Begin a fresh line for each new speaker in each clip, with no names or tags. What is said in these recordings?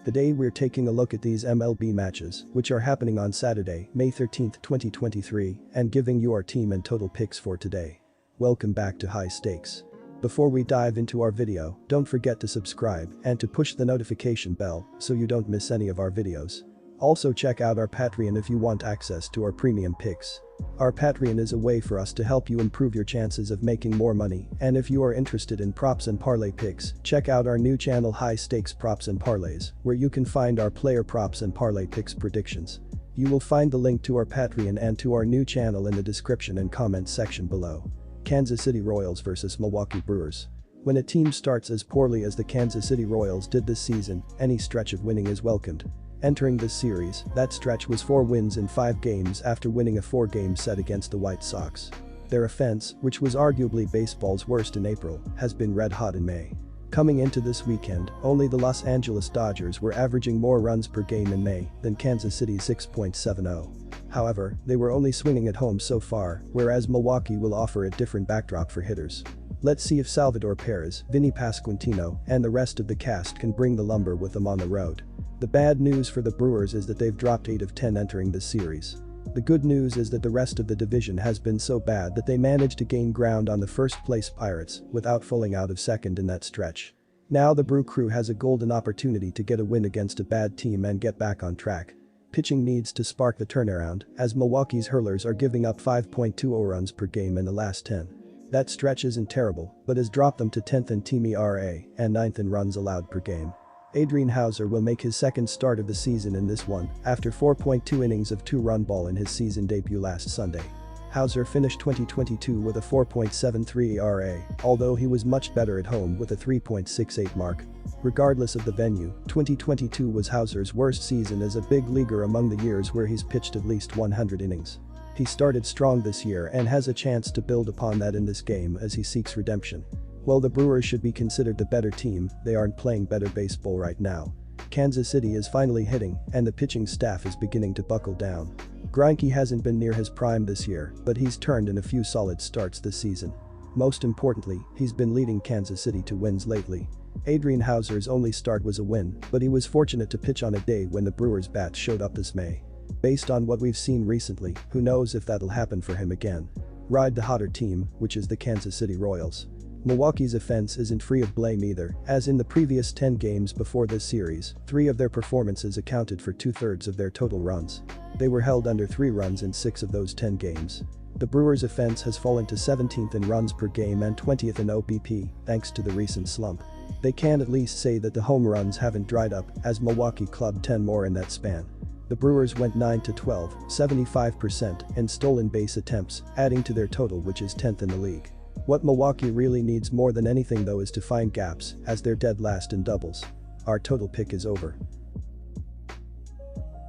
Today we're taking a look at these MLB matches, which are happening on Saturday, May 13, 2023, and giving you our team and total picks for today. Welcome back to High Stakes. Before we dive into our video, don't forget to subscribe and to push the notification bell so you don't miss any of our videos. Also check out our Patreon if you want access to our premium picks. Our Patreon is a way for us to help you improve your chances of making more money, and if you are interested in props and parlay picks, check out our new channel High Stakes Props and Parlays, where you can find our player props and parlay picks predictions. You will find the link to our Patreon and to our new channel in the description and comments section below. Kansas City Royals vs Milwaukee Brewers. When a team starts as poorly as the Kansas City Royals did this season, any stretch of winning is welcomed. Entering this series, that stretch was 4 wins in 5 games after winning a 4-game set against the White Sox. Their offense, which was arguably baseball's worst in April, has been red hot in May. Coming into this weekend, only the Los Angeles Dodgers were averaging more runs per game in May than Kansas City's 6.70. However, they were only swinging at home so far, whereas Milwaukee will offer a different backdrop for hitters. Let's see if Salvador Perez, Vinny Pasquantino, and the rest of the cast can bring the lumber with them on the road. The bad news for the Brewers is that they've dropped 8 of 10 entering this series. The good news is that the rest of the division has been so bad that they managed to gain ground on the first-place Pirates without falling out of second in that stretch. Now the Brew Crew has a golden opportunity to get a win against a bad team and get back on track. Pitching needs to spark the turnaround, as Milwaukee's hurlers are giving up 5.20 runs per game in the last 10. That stretch isn't terrible, but has dropped them to 10th in team ERA and 9th in runs allowed per game. Adrian Houser will make his second start of the season in this one after 4.2 innings of 2-run ball in his season debut last Sunday. Houser finished 2022 with a 4.73 ERA, although he was much better at home with a 3.68 mark. Regardless of the venue, 2022 was Houser's worst season as a big leaguer among the years where he's pitched at least 100 innings. He started strong this year and has a chance to build upon that in this game as he seeks redemption. While the Brewers should be considered the better team, they aren't playing better baseball right now. Kansas City is finally hitting, and the pitching staff is beginning to buckle down. Greinke hasn't been near his prime this year, but he's turned in a few solid starts this season. Most importantly, he's been leading Kansas City to wins lately. Adrian Houser's only start was a win, but he was fortunate to pitch on a day when the Brewers' bats showed up this May. Based on what we've seen recently, who knows if that'll happen for him again. Ride the hotter team, which is the Kansas City Royals. Milwaukee's offense isn't free of blame either, as in the previous 10 games before this series, 3 of their performances accounted for 2/3 of their total runs. They were held under 3 runs in 6 of those 10 games. The Brewers' offense has fallen to 17th in runs per game and 20th in OBP, thanks to the recent slump. They can at least say that the home runs haven't dried up, as Milwaukee clubbed 10 more in that span. The Brewers went 9-12, 75%, in stolen base attempts, adding to their total, which is 10th in the league. What Milwaukee really needs more than anything though is to find gaps, as they're dead last in doubles. Our total pick is over.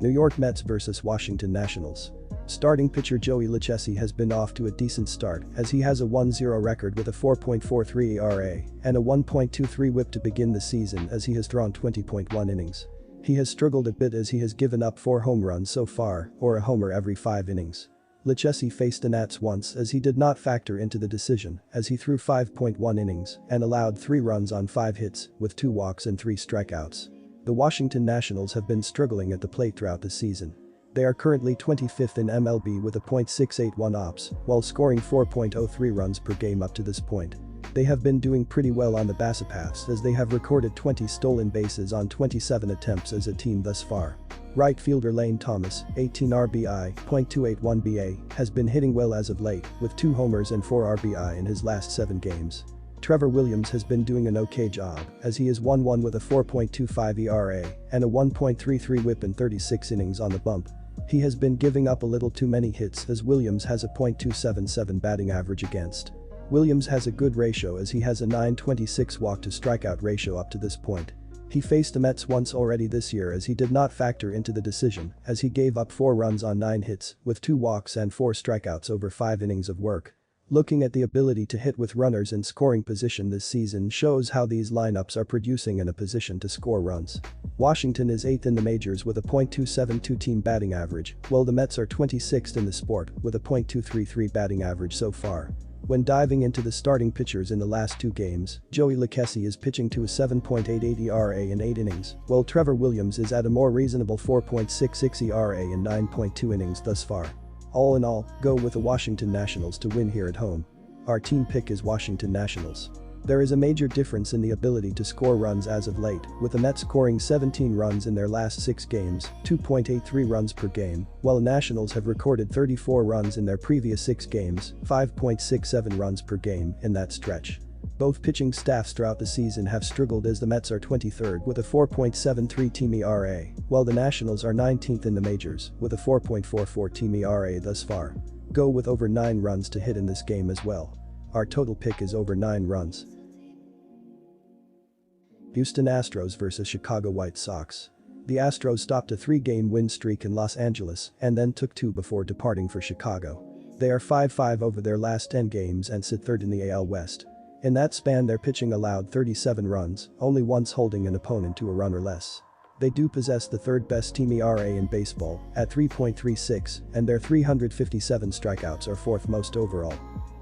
New York Mets vs Washington Nationals. Starting pitcher Joey Lucchesi has been off to a decent start as he has a 1-0 record with a 4.43 ERA and a 1.23 WHIP to begin the season as he has thrown 20.1 innings. He has struggled a bit as he has given up 4 home runs so far, or a homer every 5 innings. Lucchesi faced the Nats once as he did not factor into the decision as he threw 5.1 innings and allowed 3 runs on 5 hits with 2 walks and 3 strikeouts. The Washington Nationals have been struggling at the plate throughout the season. They are currently 25th in MLB with a .681 OPS while scoring 4.03 runs per game up to this point. They have been doing pretty well on the basepaths as they have recorded 20 stolen bases on 27 attempts as a team thus far. Right fielder Lane Thomas, 18 RBI, .281 BA, has been hitting well as of late, with 2 homers and 4 RBI in his last 7 games. Trevor Williams has been doing an okay job, as he is 1-1 with a 4.25 ERA and a 1.33 WHIP in 36 innings on the bump. He has been giving up a little too many hits as Williams has a .277 batting average against. Williams has a good ratio as he has a 9.26 walk to strikeout ratio up to this point. He faced the Mets once already this year as he did not factor into the decision as he gave up 4 runs on 9 hits with 2 walks and 4 strikeouts over 5 innings of work. Looking at the ability to hit with runners in scoring position this season shows how these lineups are producing in a position to score runs. Washington is 8th in the majors with a .272 team batting average, while the Mets are 26th in the sport with a .233 batting average so far. When diving into the starting pitchers in the last two games, Joey Lucchesi is pitching to a 7.88 ERA in 8 innings, while Trevor Williams is at a more reasonable 4.66 ERA in 9.2 innings thus far. All in all, go with the Washington Nationals to win here at home. Our team pick is Washington Nationals. There is a major difference in the ability to score runs as of late, with the Mets scoring 17 runs in their last 6 games, 2.83 runs per game, while the Nationals have recorded 34 runs in their previous 6 games, 5.67 runs per game in that stretch. Both pitching staffs throughout the season have struggled as the Mets are 23rd with a 4.73 team ERA, while the Nationals are 19th in the majors with a 4.44 team ERA thus far. Go with over 9 runs to hit in this game as well. Our total pick is over 9 runs. Houston Astros vs Chicago White Sox. The Astros stopped a 3-game win streak in Los Angeles and then took 2 before departing for Chicago. They are 5-5 over their last 10 games and sit third in the AL West. In that span their pitching allowed 37 runs, only once holding an opponent to a run or less. They do possess the third best team ERA in baseball at 3.36 and their 357 strikeouts are 4th most overall.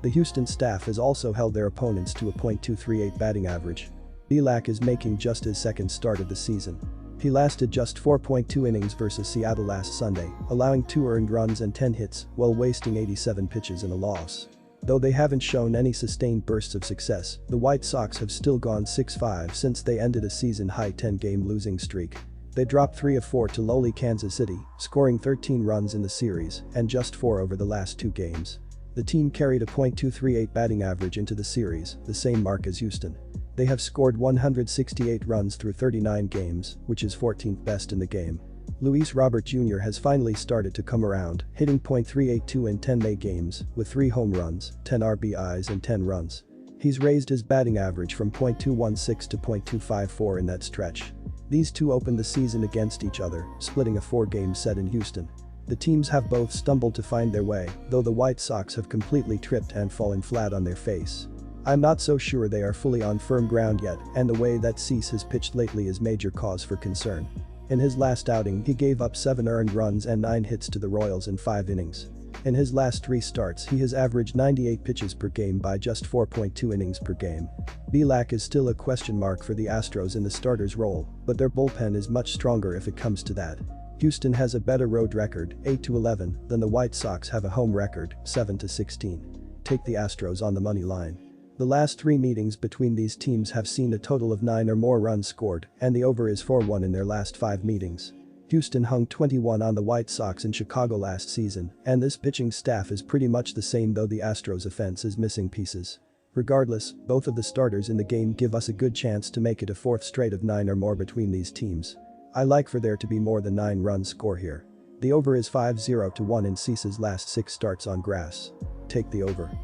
The Houston staff has also held their opponents to a .238 batting average. Bielak is making just his 2nd start of the season. He lasted just 4.2 innings versus Seattle last Sunday, allowing 2 earned runs and 10 hits while wasting 87 pitches in a loss. Though they haven't shown any sustained bursts of success, the White Sox have still gone 6-5 since they ended a season-high 10-game losing streak. They dropped 3 of 4 to lowly Kansas City, scoring 13 runs in the series and just 4 over the last 2 games. The team carried a .238 batting average into the series, the same mark as Houston. They have scored 168 runs through 39 games, which is 14th best in the game. Luis Robert Jr. has finally started to come around, hitting .382 in 10 May games, with 3 home runs, 10 RBIs and 10 runs. He's raised his batting average from .216 to .254 in that stretch. These two opened the season against each other, splitting a 4-game set in Houston. The teams have both stumbled to find their way, though the White Sox have completely tripped and fallen flat on their face. I'm not so sure they are fully on firm ground yet, and the way that Cease has pitched lately is major cause for concern. In his last outing he gave up 7 earned runs and 9 hits to the Royals in 5 innings. In his last 3 starts he has averaged 98 pitches per game by just 4.2 innings per game. Bielak is still a question mark for the Astros in the starter's role, but their bullpen is much stronger if it comes to that. Houston has a better road record, 8-11, than the White Sox have a home record, 7-16. Take the Astros on the money line. The last 3 meetings between these teams have seen a total of 9 or more runs scored, and the over is 4-1 in their last 5 meetings. Houston hung 21 on the White Sox in Chicago last season, and this pitching staff is pretty much the same though the Astros' offense is missing pieces. Regardless, both of the starters in the game give us a good chance to make it a 4th straight of 9 or more between these teams. I like for there to be more than 9 runs score here. The over is 5-0-1 in Cease's last 6 starts on grass. Take the over.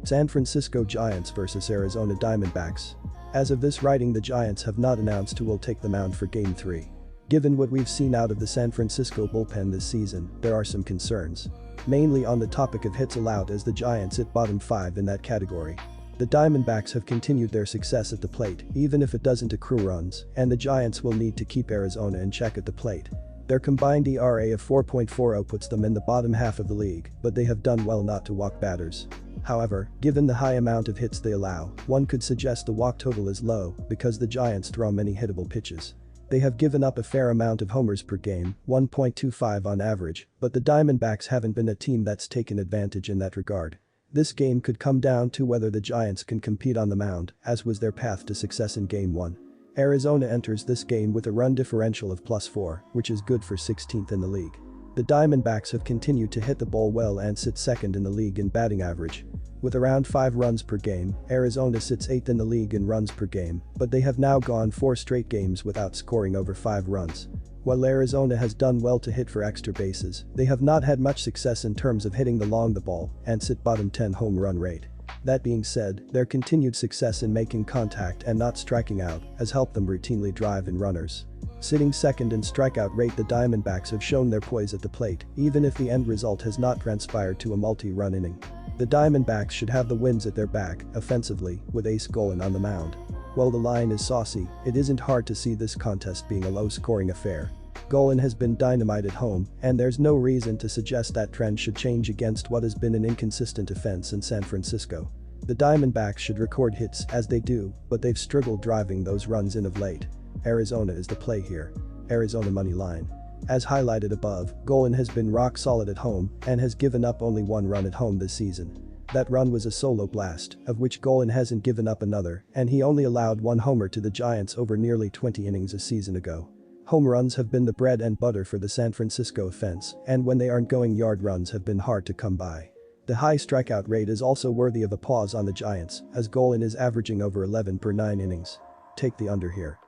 San Francisco Giants vs Arizona Diamondbacks. As of this writing the Giants have not announced who will take the mound for Game 3. Given what we've seen out of the San Francisco bullpen this season, there are some concerns. Mainly on the topic of hits allowed as the Giants hit bottom 5 in that category. The Diamondbacks have continued their success at the plate even if it doesn't accrue runs, and the Giants will need to keep Arizona in check at the plate. Their combined ERA of 4.40 puts them in the bottom half of the league, but they have done well not to walk batters. However, given the high amount of hits they allow, one could suggest the walk total is low because the Giants throw many hittable pitches. They have given up a fair amount of homers per game, 1.25 on average, but the Diamondbacks haven't been a team that's taken advantage in that regard. This game could come down to whether the Giants can compete on the mound, as was their path to success in Game 1. Arizona enters this game with a run differential of +4, which is good for 16th in the league. The Diamondbacks have continued to hit the ball well and sit 2nd in the league in batting average. With around 5 runs per game, Arizona sits 8th in the league in runs per game, but they have now gone 4 straight games without scoring over 5 runs. While Arizona has done well to hit for extra bases, they have not had much success in terms of hitting long the ball and sit bottom 10 home run rate. That being said, their continued success in making contact and not striking out has helped them routinely drive in runners. Sitting 2nd in strikeout rate, the Diamondbacks have shown their poise at the plate even if the end result has not transpired to a multi-run inning. The Diamondbacks should have the wins at their back, offensively, with Ace Golan on the mound. While the line is saucy, it isn't hard to see this contest being a low-scoring affair. Golan has been dynamite at home, and there's no reason to suggest that trend should change against what has been an inconsistent offense in San Francisco. The Diamondbacks should record hits as they do, but they've struggled driving those runs in of late. Arizona is the play here. Arizona money line. As highlighted above, Golan has been rock solid at home and has given up only one run at home this season. That run was a solo blast, of which Golan hasn't given up another, and he only allowed one homer to the Giants over nearly 20 innings a season ago. Home runs have been the bread and butter for the San Francisco offense, and when they aren't going, yard runs have been hard to come by. The high strikeout rate is also worthy of a pause on the Giants, as Golan is averaging over 11 per 9 innings. Take the under here.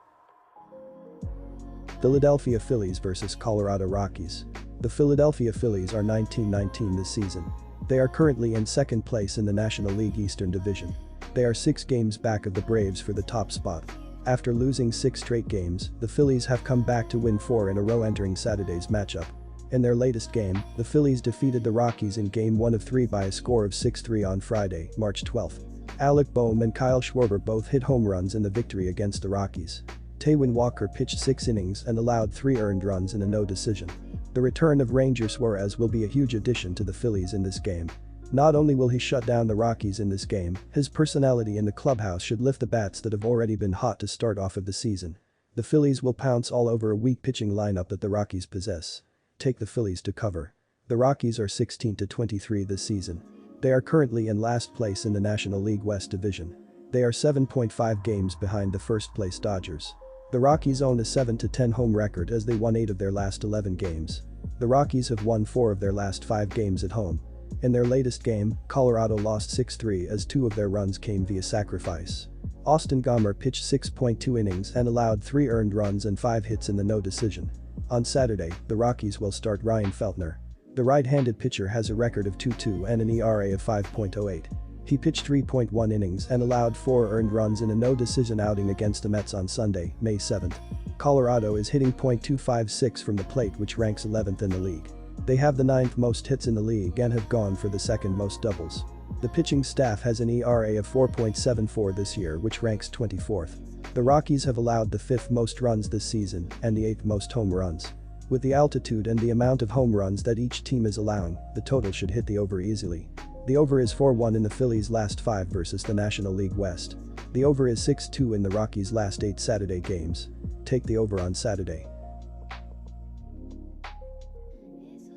Philadelphia Phillies vs Colorado Rockies. The Philadelphia Phillies are 19-19 this season. They are currently in second place in the National League Eastern Division. They are 6 games back of the Braves for the top spot. After losing 6 straight games, the Phillies have come back to win 4 in a row entering Saturday's matchup. In their latest game, the Phillies defeated the Rockies in Game 1 of 3 by a score of 6-3 on Friday, March 12. Alec Boehm and Kyle Schwarber both hit home runs in the victory against the Rockies. Taijuan Walker pitched 6 innings and allowed 3 earned runs in a no decision. The return of Ranger Suarez will be a huge addition to the Phillies in this game. Not only will he shut down the Rockies in this game, his personality in the clubhouse should lift the bats that have already been hot to start off of the season. The Phillies will pounce all over a weak pitching lineup that the Rockies possess. Take the Phillies to cover. The Rockies are 16-23 this season. They are currently in last place in the National League West Division. They are 7.5 games behind the first-place Dodgers. The Rockies own a 7-10 home record as they won 8 of their last 11 games. The Rockies have won 4 of their last 5 games at home. In their latest game, Colorado lost 6-3 as 2 of their runs came via sacrifice. Austin Gomber pitched 6.2 innings and allowed 3 earned runs and 5 hits in the no decision. On Saturday, the Rockies will start Ryan Feltner. The right-handed pitcher has a record of 2.2 and an ERA of 5.08. He pitched 3.1 innings and allowed 4 earned runs in a no-decision outing against the Mets on Sunday, May 7. Colorado is hitting .256 from the plate, which ranks 11th in the league. They have the 9th most hits in the league and have gone for the 2nd most doubles. The pitching staff has an ERA of 4.74 this year, which ranks 24th. The Rockies have allowed the 5th most runs this season and the 8th most home runs. With the altitude and the amount of home runs that each team is allowing, the total should hit the over easily. The over is 4-1 in the Phillies' last 5 versus the National League West. The over is 6-2 in the Rockies' last 8 Saturday games. Take the over on Saturday.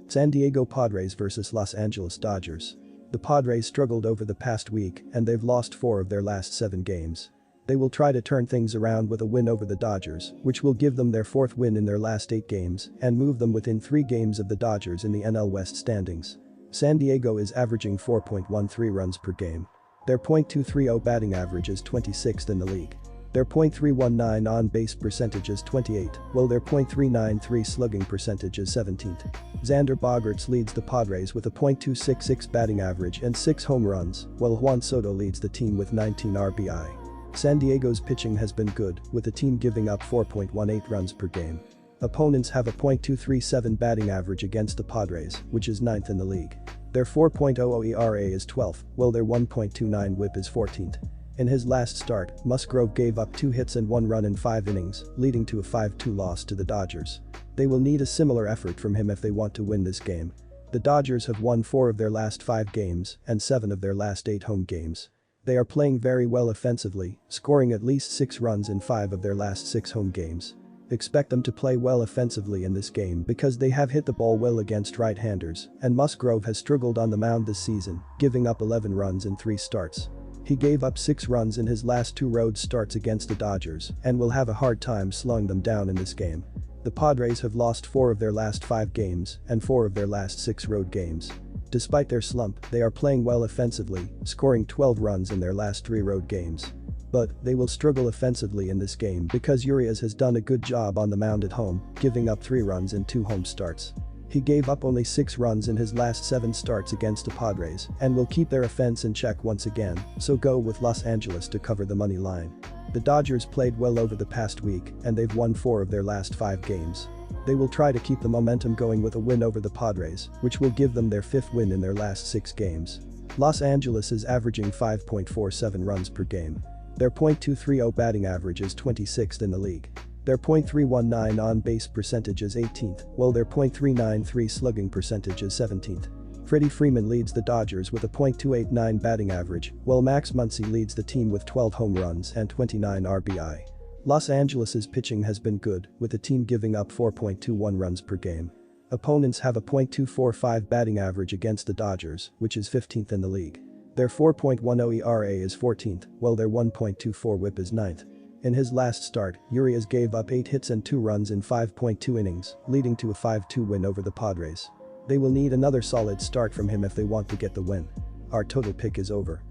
San Diego Padres vs Los Angeles Dodgers. The Padres struggled over the past week and they've lost 4 of their last 7 games. They will try to turn things around with a win over the Dodgers, which will give them their 4th win in their last 8 games and move them within 3 games of the Dodgers in the NL West standings. San Diego is averaging 4.13 runs per game. Their .230 batting average is 26th in the league. Their .319 on-base percentage is 28, while their .393 slugging percentage is 17th. Xander Bogaerts leads the Padres with a .266 batting average and 6 home runs, while Juan Soto leads the team with 19 RBI. San Diego's pitching has been good, with the team giving up 4.18 runs per game. Opponents have a .237 batting average against the Padres, which is 9th in the league. Their 4.00 ERA is 12th, while their 1.29 WHIP is 14th. In his last start, Musgrove gave up 2 hits and 1 run in 5 innings, leading to a 5-2 loss to the Dodgers. They will need a similar effort from him if they want to win this game. The Dodgers have won 4 of their last 5 games and 7 of their last 8 home games. They are playing very well offensively, scoring at least 6 runs in 5 of their last 6 home games. Expect them to play well offensively in this game because they have hit the ball well against right-handers, and Musgrove has struggled on the mound this season, giving up 11 runs in 3 starts. He gave up 6 runs in his last 2 road starts against the Dodgers and will have a hard time slowing them down in this game. The Padres have lost 4 of their last 5 games and 4 of their last 6 road games. Despite their slump, they are playing well offensively, scoring 12 runs in their last 3 road games. But they will struggle offensively in this game because Urias has done a good job on the mound at home, giving up 3 runs in 2 home starts. He gave up only 6 runs in his last 7 starts against the Padres and will keep their offense in check once again, so go with Los Angeles to cover the money line. The Dodgers played well over the past week and they've won 4 of their last 5 games. They will try to keep the momentum going with a win over the Padres, which will give them their 5th win in their last 6 games. Los Angeles is averaging 5.47 runs per game. Their .230 batting average is 26th in the league. Their .319 on-base percentage is 18th, while their .393 slugging percentage is 17th. Freddie Freeman leads the Dodgers with a .289 batting average, while Max Muncy leads the team with 12 home runs and 29 RBI. Los Angeles's pitching has been good, with the team giving up 4.21 runs per game. Opponents have a .245 batting average against the Dodgers, which is 15th in the league. Their 4.10 ERA is 14th, while their 1.24 WHIP is 9th. In his last start, Urias gave up 8 hits and 2 runs in 5.2 innings, leading to a 5-2 win over the Padres. They will need another solid start from him if they want to get the win. Our total pick is over.